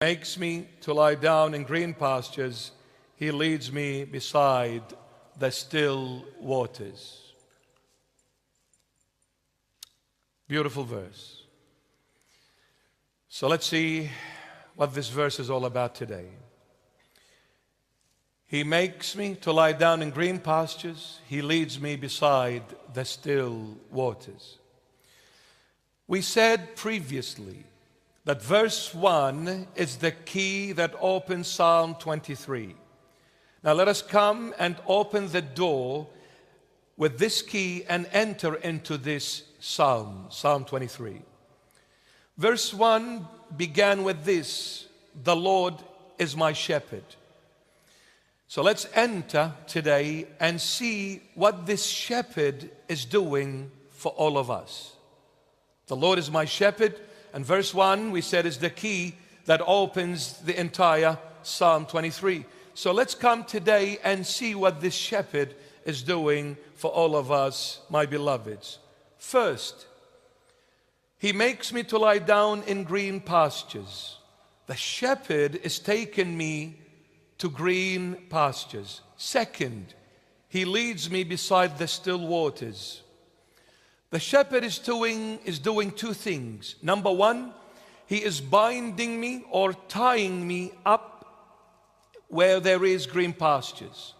Makes me to lie down in green pastures. He leads me beside the still waters. Beautiful verse. So let's see what this verse is all about today. He makes me to lie down in green pastures. He leads me beside the still waters. We said previously that verse 1 is the key that opens Psalm 23. Now let us come and open the door with this key and enter into this psalm, Psalm 23. Verse 1 began with this: the Lord is my shepherd. So let's enter today and see what this shepherd is doing for all of us. The Lord is my shepherd. And verse 1, we said, is the key that opens the entire Psalm 23. So let's come today and see what this shepherd is doing for all of us, my beloveds. First, he makes me to lie down in green pastures. The shepherd is taking me to green pastures. Second, he leads me beside the still waters. The shepherd is doing two things. Number one, he is binding me or tying me up where there is green pastures.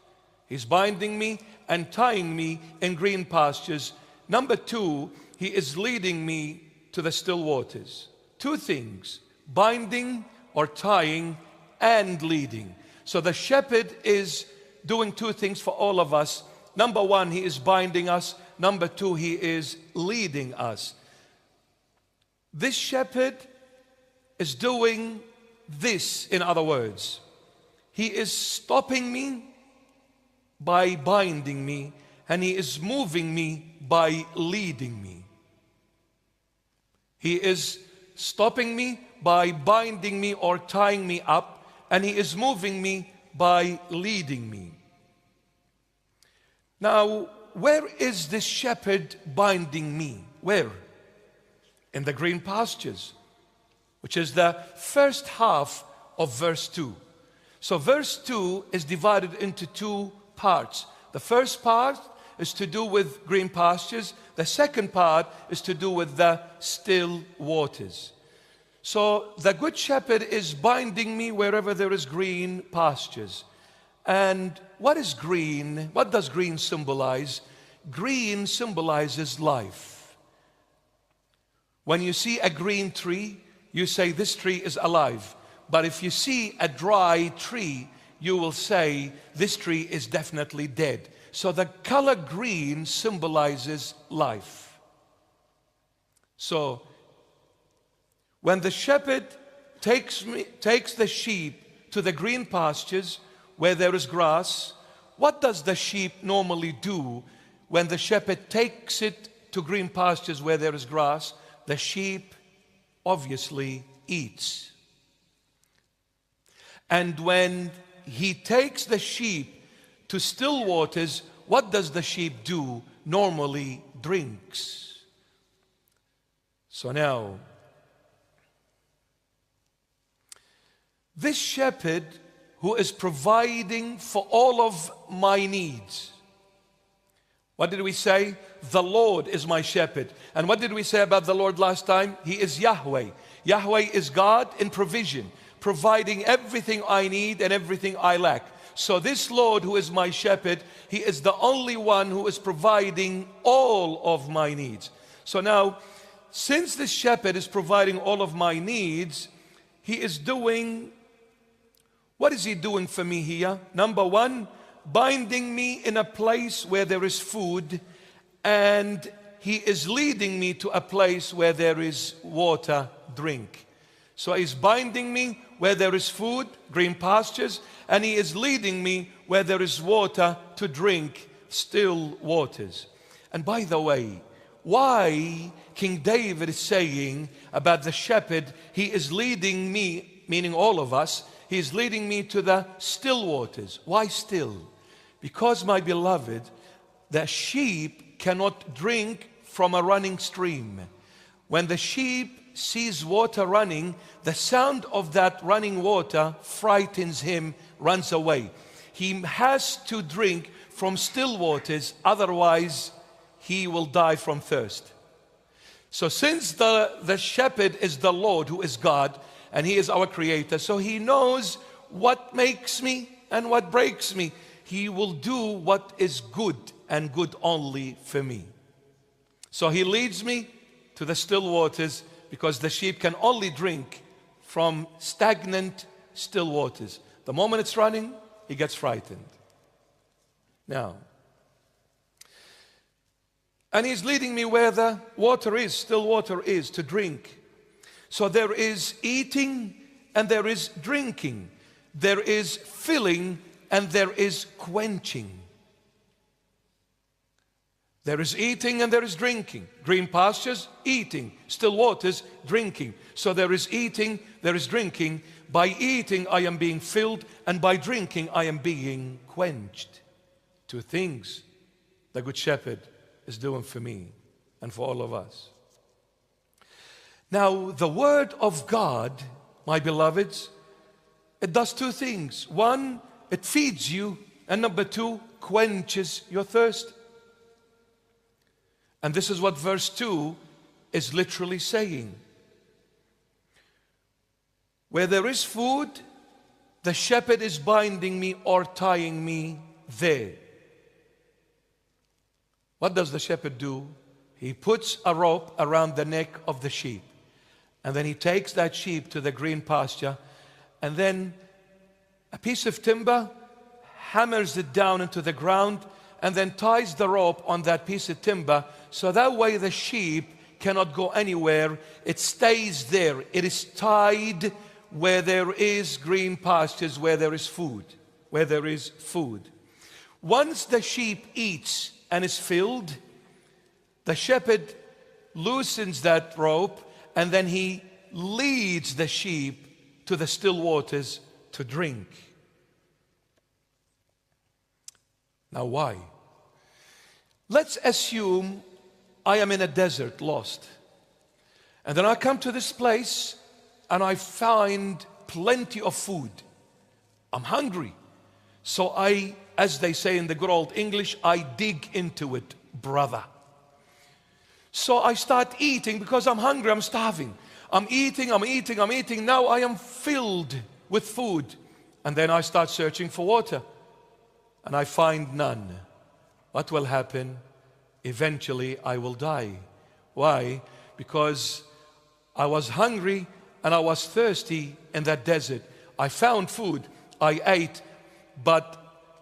He's binding me and tying me in green pastures. Number two, he is leading me to the still waters. Two things: binding or tying and leading. So the shepherd is doing two things for all of us. Number one, he is binding us. Number two, he is leading us. This shepherd is doing this, in other words. He is stopping me by binding me, and he is moving me by leading me. He is stopping me by binding me or tying me up, and he is moving me by leading me. Now, where is this shepherd binding me? Where? In the green pastures, which is the first half of verse 2. So verse 2 is divided into two parts. The first part is to do with green pastures. The second part is to do with the still waters. So the good shepherd is binding me wherever there is green pastures. And what is green? What does green symbolize? Green symbolizes life. When you see a green tree, you say this tree is alive. But if you see a dry tree, you will say this tree is definitely dead. So the color green symbolizes life. So when the shepherd takes the sheep to the green pastures where there is grass, what does the sheep normally do when the shepherd takes it to green pastures where there is grass? The sheep obviously eats. And when he takes the sheep to still waters, what does the sheep do? Normally drinks. So now, this shepherd who is providing for all of my needs. What did we say? The Lord is my shepherd. And what did we say about the Lord last time? He is Yahweh. Yahweh is God in provision, providing everything I need and everything I lack. So this Lord who is my shepherd, he is the only one who is providing all of my needs. So now, since this shepherd is providing all of my needs, he is doing, what is he doing for me here? Number one, binding me in a place where there is food, and he is leading me to a place where there is water, drink. So he's binding me where there is food, green pastures, and he is leading me where there is water to drink, still waters. And by the way, why King David is saying about the shepherd, he is leading me, meaning all of us, he is leading me to the still waters. Why still? Because, my beloved, the sheep cannot drink from a running stream. When the sheep sees water running, the sound of that running water frightens him, runs away. He has to drink from still waters, otherwise he will die from thirst. So since the shepherd is the Lord, who is God, and he is our creator, so he knows what makes me and what breaks me. He will do what is good and good only for me. So he leads me to the still waters, because the sheep can only drink from stagnant still waters. The moment it's running, he gets frightened. Now, and he's leading me where the water is, still water is, to drink. So there is eating and there is drinking. There is filling and there is quenching. There is eating and there is drinking. Green pastures, eating. Still waters, drinking. So there is eating, there is drinking. By eating, I am being filled, and by drinking, I am being quenched. Two things the Good Shepherd is doing for me and for all of us. Now, the Word of God, my beloveds, it does two things. One, it feeds you, and number two, quenches your thirst. And this is what verse 2 is literally saying. Where there is food, the shepherd is binding me or tying me there. What does the shepherd do? He puts a rope around the neck of the sheep. And then he takes that sheep to the green pasture, and then a piece of timber, hammers it down into the ground, and then ties the rope on that piece of timber, so that way the sheep cannot go anywhere. It stays there. It is tied where there is green pastures, where there is food, where there is food. Once the sheep eats and is filled, the shepherd loosens that rope, and then he leads the sheep to the still waters to drink. Now, why? Let's assume I am in a desert, lost. And then I come to this place and I find plenty of food. I'm hungry. So I, as they say in the good old English, I dig into it, brother. So I start eating because I'm hungry, I'm starving. I'm eating. Now I am filled with food. And then I start searching for water. And I find none. What will happen? Eventually I will die. Why? Because I was hungry and I was thirsty in that desert. I found food, I ate, but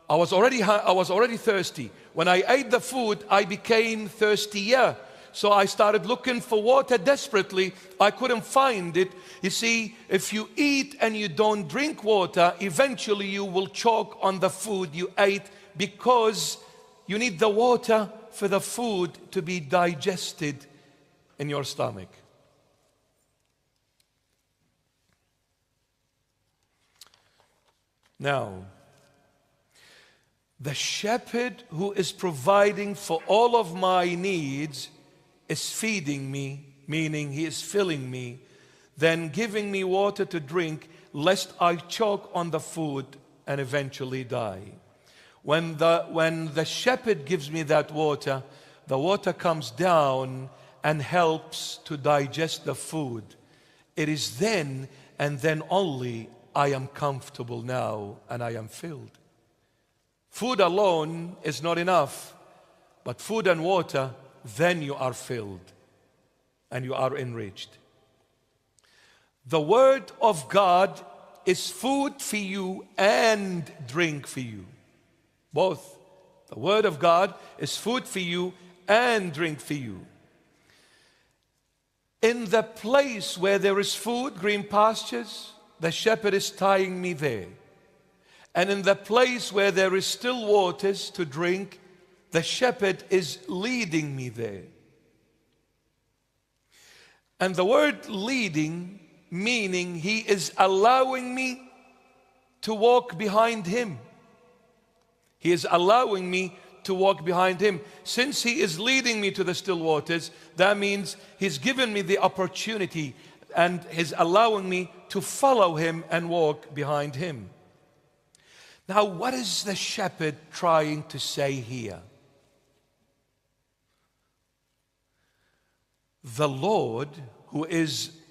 I was already thirsty. When I ate the food, I became thirstier. So I started looking for water desperately. I couldn't find it. You see, if you eat and you don't drink water, eventually you will choke on the food you ate, because you need the water for the food to be digested in your stomach. Now, the shepherd who is providing for all of my needs is feeding me, meaning he is filling me, then giving me water to drink, lest I choke on the food and eventually die. When the shepherd gives me that water, the water comes down and helps to digest the food. It is then and then only I am comfortable now and I am filled. Food alone is not enough, but food and water, then you are filled and you are enriched. The Word of God is food for you and drink for you. Both. The Word of God is food for you and drink for you. In the place where there is food, green pastures, the shepherd is tying me there. And in the place where there is still waters to drink, the shepherd is leading me there. And the word leading, meaning he is allowing me to walk behind him. He is allowing me to walk behind him. Since he is leading me to the still waters, that means he's given me the opportunity and he's allowing me to follow him and walk behind him. Now, what is the shepherd trying to say here? The Lord, who is